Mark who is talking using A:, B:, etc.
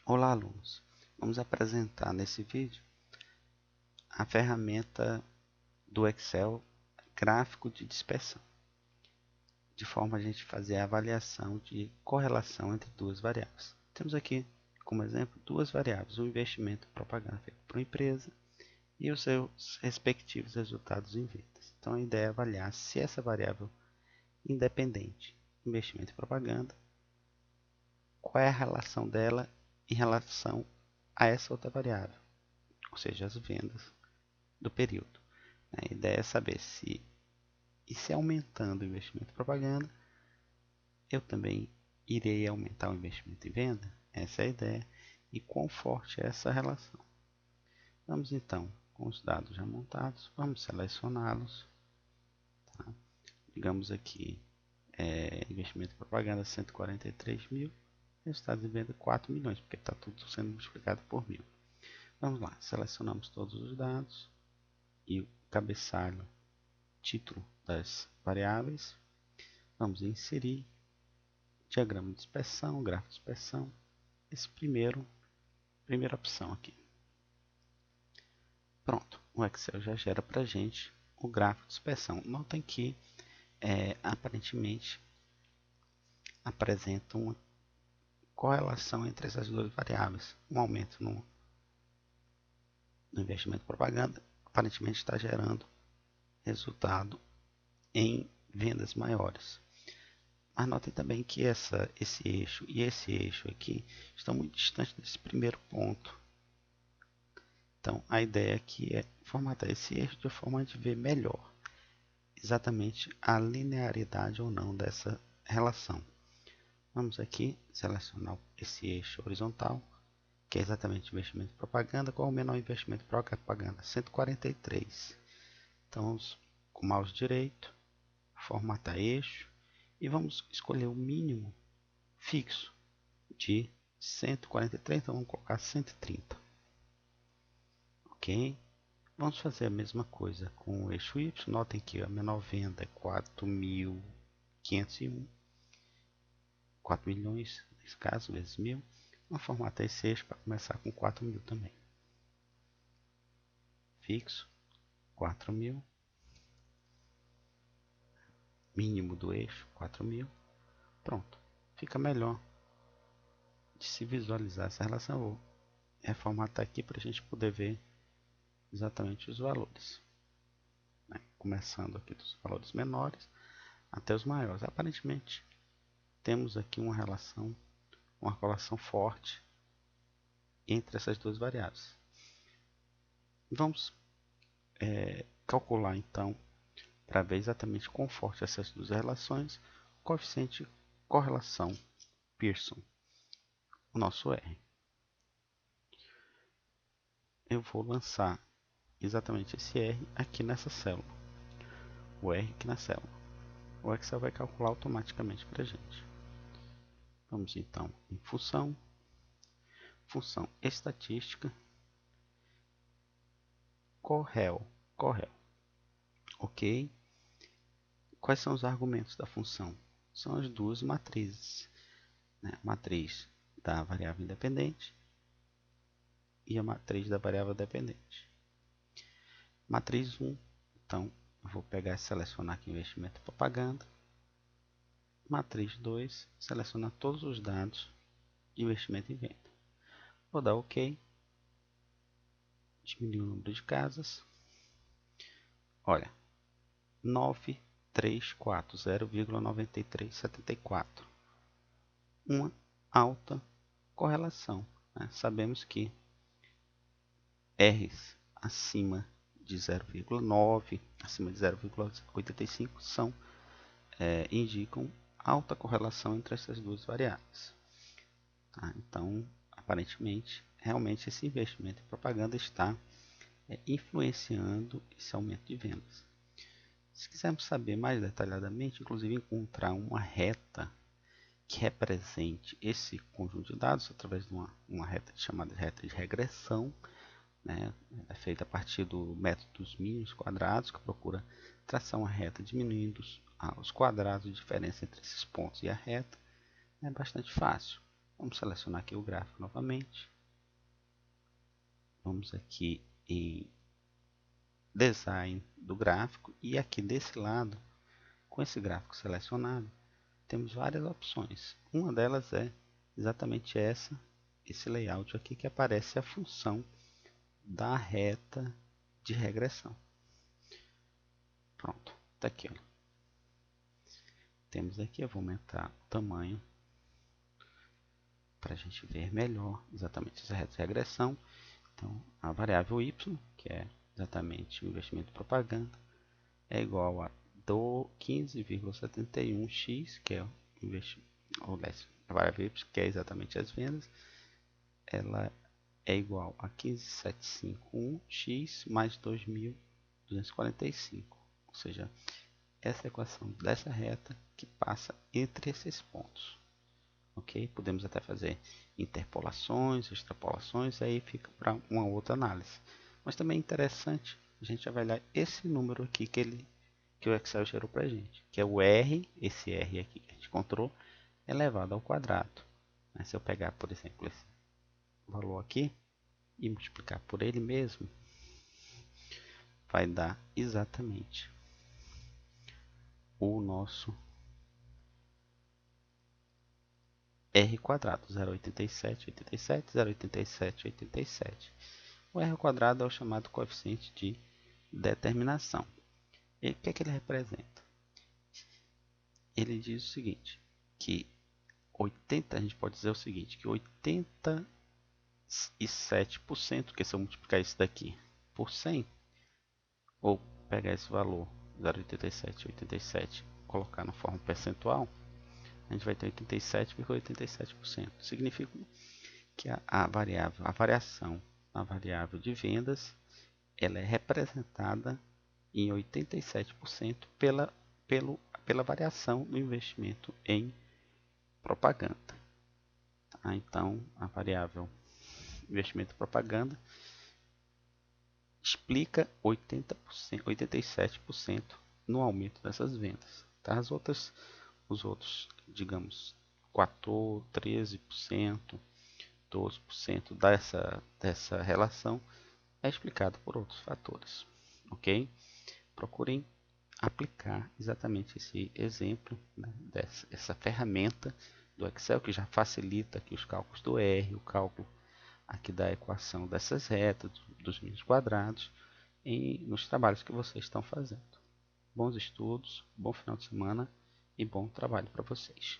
A: Olá, alunos! Vamos apresentar nesse vídeo a ferramenta do Excel gráfico de dispersão, de forma a gente fazer a avaliação de correlação entre duas variáveis. Temos aqui como exemplo duas variáveis, o investimento em propaganda feito por uma empresa e os seus respectivos resultados em vendas. Então a ideia é avaliar se essa variável independente, investimento em propaganda, qual é a relação dela em relação a essa outra variável, ou seja, as vendas do período. A ideia é saber se aumentando o investimento em propaganda, eu também irei aumentar o investimento em venda. Essa é a ideia. E quão forte é essa relação. Vamos então, com os dados já montados, vamos selecioná-los. Tá? Digamos aqui, investimento em propaganda 143 mil, resultados de venda 4 milhões, porque está tudo sendo multiplicado por 1000. Vamos lá, selecionamos todos os dados e o cabeçalho, título das variáveis. Vamos inserir diagrama de dispersão, gráfico de dispersão, esse primeira opção aqui. Pronto, o Excel já gera para a gente o gráfico de dispersão. Notem que aparentemente apresenta uma correlação entre essas duas variáveis. Um aumento no investimento em propaganda aparentemente está gerando resultado em vendas maiores. Mas notem também que esse eixo e esse eixo aqui estão muito distantes desse primeiro ponto. Então, a ideia aqui é formatar esse eixo de forma a gente ver melhor exatamente a linearidade ou não dessa relação. Vamos aqui selecionar esse eixo horizontal, que é exatamente investimento em propaganda. Qual é o menor investimento em propaganda? 143. Então, vamos com o mouse direito, formatar eixo e vamos escolher o mínimo fixo de 143, então vamos colocar 130. Ok? Vamos fazer a mesma coisa com o eixo Y. Notem que a menor venda é 4.501, 4 milhões, nesse caso, vezes 1000. Vamos formatar esse eixo para começar com 4.000 também. Fixo, 4.000. Mínimo do eixo, 4.000. Pronto. Fica melhor de se visualizar essa relação. Vou reformatar aqui para a gente poder ver exatamente os valores. Começando aqui dos valores menores até os maiores. Aparentemente, temos aqui uma correlação forte entre essas duas variáveis. Vamos calcular então, para ver exatamente quão forte essas duas relações, o coeficiente correlação Pearson, o nosso R. Eu vou lançar exatamente esse R aqui nessa célula, o R aqui na célula. O Excel vai calcular automaticamente para a gente. Vamos então em função estatística, correl. Ok? Quais são os argumentos da função? São as duas matrizes, né? A matriz da variável independente e a matriz da variável dependente. Matriz 1, então eu vou pegar e selecionar aqui investimento e propaganda. Matriz 2, selecionar todos os dados de investimento e venda. Vou dar OK, diminuir o número de casas. Olha, 934, 0,9374. Uma alta correlação, né? Sabemos que R's acima de 0,9, acima de 0,85 indicam alta correlação entre essas duas variáveis. Tá? Então, aparentemente, realmente esse investimento em propaganda está influenciando esse aumento de vendas. Se quisermos saber mais detalhadamente, inclusive encontrar uma reta que represente esse conjunto de dados através de uma reta chamada reta de regressão, né? É feita a partir do método dos mínimos quadrados, que procura traçar uma reta diminuindo os quadrados de diferença entre esses pontos e a reta. É bastante fácil. Vamos selecionar aqui o gráfico novamente. Vamos aqui em design do gráfico e aqui desse lado, com esse gráfico selecionado, temos várias opções. Uma delas é exatamente esse layout aqui que aparece a função da reta de regressão. Pronto, está aqui. Ó. Temos aqui, eu vou aumentar o tamanho para a gente ver melhor exatamente essa reta de regressão. Então, a variável y, que é exatamente o investimento de propaganda, é igual a 15,71x, que é o investimento, a variável y, que é exatamente as vendas, ela é igual a 15.751x mais 2.245, ou seja, essa é a equação dessa reta que passa entre esses pontos. Ok? Podemos até fazer interpolações, extrapolações, aí fica para uma outra análise. Mas também é interessante a gente avaliar esse número aqui que o Excel gerou para a gente, que é o R, esse R aqui que a gente encontrou, elevado ao quadrado. Se eu pegar, por exemplo, esse valor aqui e multiplicar por ele mesmo, vai dar exatamente o nosso R quadrado, 0,87, 87, 0,87, 87. O R quadrado é o chamado coeficiente de determinação. E o que é que ele representa? Ele diz o seguinte, que 80, a gente pode dizer o seguinte, que 87%, que se eu multiplicar isso daqui por 100, ou pegar esse valor, 0,87, 87, colocar na forma percentual, a gente vai ter 87,87%. Significa que a variação na variável de vendas, ela é representada em 87% pela variação do investimento em propaganda. Tá? Então, a variável investimento em propaganda explica 87% no aumento dessas vendas. Tá? Os outros, digamos, 14%, 13%, 12% dessa relação é explicado por outros fatores. Ok? Procurem aplicar exatamente esse exemplo, né, essa ferramenta do Excel que já facilita aqui os cálculos do R, o cálculo aqui da equação dessas retas, dos meios quadrados, nos trabalhos que vocês estão fazendo. Bons estudos, bom final de semana e bom trabalho para vocês.